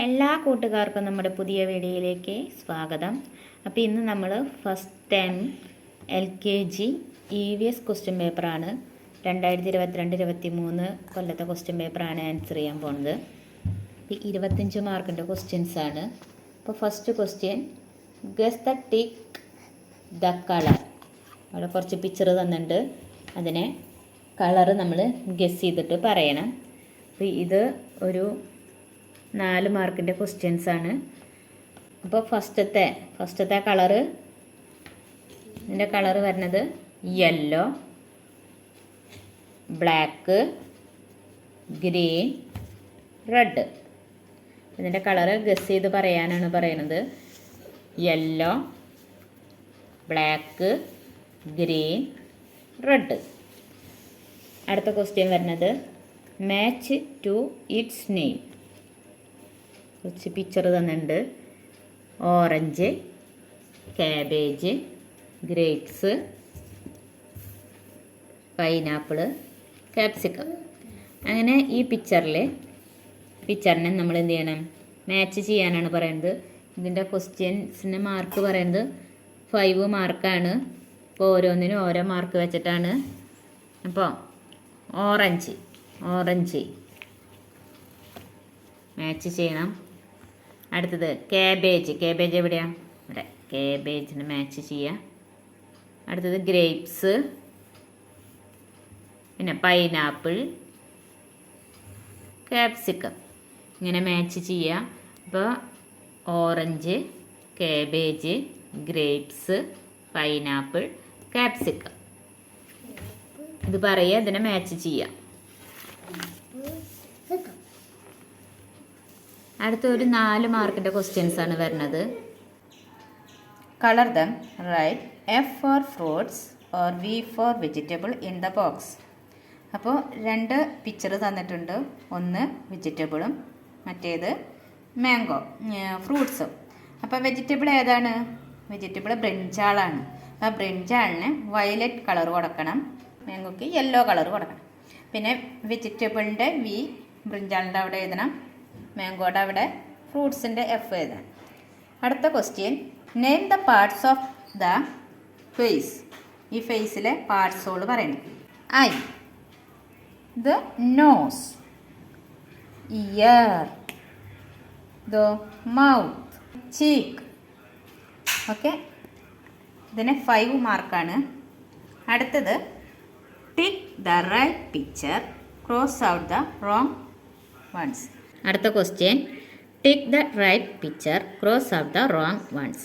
എല്ലാ കൂട്ടുകാർക്കും നമ്മുടെ പുതിയ വീഡിയോയിലേക്ക് സ്വാഗതം. അപ്പോൾ ഇന്ന് നമ്മൾ first time LKG EVS question പേപ്പറാണ് 2022-23 കൊല്ലത്തെ ക്വസ്റ്റ്യൻ പേപ്പറാണ് ആൻസർ ചെയ്യാൻ പോകുന്നത്. അപ്പോൾ 25 മാർക്കിൻ്റെ ക്വസ്റ്റ്യൻസാണ്. അപ്പോൾ first question, guess the tick the colour. അവിടെ കുറച്ച് പിക്ചർ തന്നിട്ടുണ്ട്, അതിനെ കളറ് നമ്മൾ ഗസ് ചെയ്തിട്ട് പറയണം. അപ്പോൾ ഇത് ഒരു 4 മാർക്കിൻ്റെ ക്വസ്റ്റ്യൻസാണ്. അപ്പോൾ ഫസ്റ്റത്തെ കളറ്, ഇതിൻ്റെ കളറ് വരുന്നത് യെല്ലോ, ബ്ലാക്ക്, ഗ്രീൻ, റെഡ്. ഇതിൻ്റെ കളറ് ഗസ് ചെയ്ത് പറയാനാണ് പറയുന്നത്. Yellow, black, green, red. അടുത്ത ക്വസ്റ്റ്യൻ വരുന്നത് മാച്ച് ടു ഇറ്റ്സ് നെയിം. കുറച്ച് പിക്ചർ തന്നിട്ടുണ്ട്. Orange, cabbage, grapes, pineapple, capsicum. അങ്ങനെ ഈ പിക്ചറിനെ നമ്മൾ എന്ത് ചെയ്യണം, മാച്ച് ചെയ്യാനാണ് പറയുന്നത്. ഇതിൻ്റെ ക്വസ്റ്റ്യൻസിന് മാർക്ക് പറയുന്നത് 5 മാർക്കാണ്. ഇപ്പോൾ ഓരോന്നിനും ഓരോ മാർക്ക് വെച്ചിട്ടാണ്. അപ്പോൾ ഓറഞ്ച് മാച്ച് ചെയ്യണം. അടുത്തത് കാബേജ് എവിടെയാണ്? ഇവിടെ കാബേജിന് മാച്ച് ചെയ്യുക. അടുത്തത് ഗ്രേപ്സ്, പിന്നെ പൈനാപ്പിൾ, ക്യാപ്സിക്കം. ഇങ്ങനെ മാച്ച് ചെയ്യുക. അപ്പോൾ orange, cabbage, grapes, pineapple, capsicum. ഇത് പറയുക, ഇതിനെ മാച്ച് ചെയ്യുക. അടുത്ത ഒരു 4 മാർക്കിൻ്റെ ക്വസ്റ്റ്യൻസ് ആണ് വരുന്നത്. Colour them, right F for fruits or V for vegetable in the box. അപ്പോൾ 2 പിക്ചർ തന്നിട്ടുണ്ട്. ഒന്ന് വെജിറ്റബിളും മറ്റേത് മാംഗോ ഫ്രൂട്ട്സും. അപ്പോൾ വെജിറ്റബിൾ ഏതാണ്? വെജിറ്റബിൾ ബ്രിഞ്ചാളാണ്. ആ ബ്രിഞ്ചാളിന് വയലറ്റ് കളർ കൊടുക്കണം, മാംഗോക്ക് യെല്ലോ കളർ കൊടുക്കണം. പിന്നെ വെജിറ്റബിളിൻ്റെ V ബ്രിഞ്ചാളിൻ്റെ അവിടെ എഴുതണം, മാംഗോയുടെ അവിടെ ഫ്രൂട്ട്സിൻ്റെ F എഴുതണം. അടുത്ത question, name the parts of the face. ഈ ഫേസിലെ പാർട്സുകൾ പറയണം. Eye, the nose, ear, the mouth, cheek. Okay, ഇതിന് 5 മാർക്കാണ്. അടുത്തത്, tick the right picture, cross out the wrong ones. അടുത്ത question, tick the right picture, cross out the wrong ones.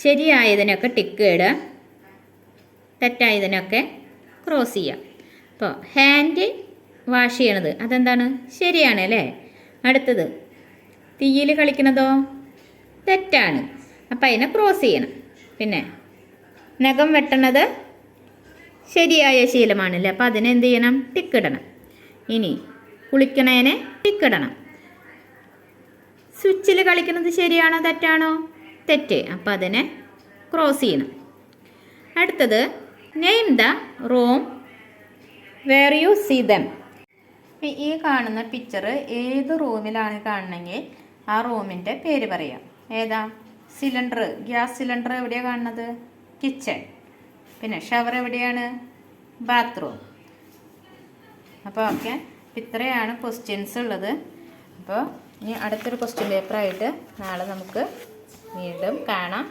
ശരിയായതിനൊക്കെ tick ഇടുക, തെറ്റായതിനൊക്കെ ക്രോസ് ചെയ്യുക. അപ്പോൾ ഹാൻഡ് വാഷ് ചെയ്യണത് അതെന്താണ്? ശരിയാണ് അല്ലേ? അടുത്തത്, തീയിൽ കളിക്കണതോ തെറ്റാണ്. അപ്പം അതിനെ ക്രോസ് ചെയ്യണം. പിന്നെ നഖം വെട്ടണത് ശരിയായ ശീലമാണല്ലേ, അപ്പോൾ അതിനെന്ത് ചെയ്യണം? ടിക്കിടണം. ഇനി കുളിക്കണേനെ ടിക്കിടണം. സ്വിച്ചിൽ കളിക്കുന്നത് ശരിയാണോ തെറ്റാണോ? തെറ്റ്. അപ്പോൾ അതിനെ ക്രോസ് ചെയ്യണം. അടുത്തത്, name the room where you see them. ഈ കാണുന്ന പിക്ചർ ഏത് റൂമിലാണ് കാണണമെങ്കിൽ ആ റൂമിൻ്റെ പേര് പറയാം. ഏതാ? സിലിണ്ടർ, ഗ്യാസ് സിലിണ്ടർ എവിടെയാണ് കാണുന്നത്? കിച്ചൺ. പിന്നെ ഷവർ എവിടെയാണ്? ബാത്റൂം. അപ്പോൾ ഓക്കെ, ഇത്രയാണ് ക്വസ്റ്റ്യൻസ് ഉള്ളത്. അപ്പോൾ ഇനി അടുത്തൊരു ക്വസ്റ്റ്യൻ പേപ്പറായിട്ട് നാളെ നമുക്ക് വീണ്ടും കാണാം.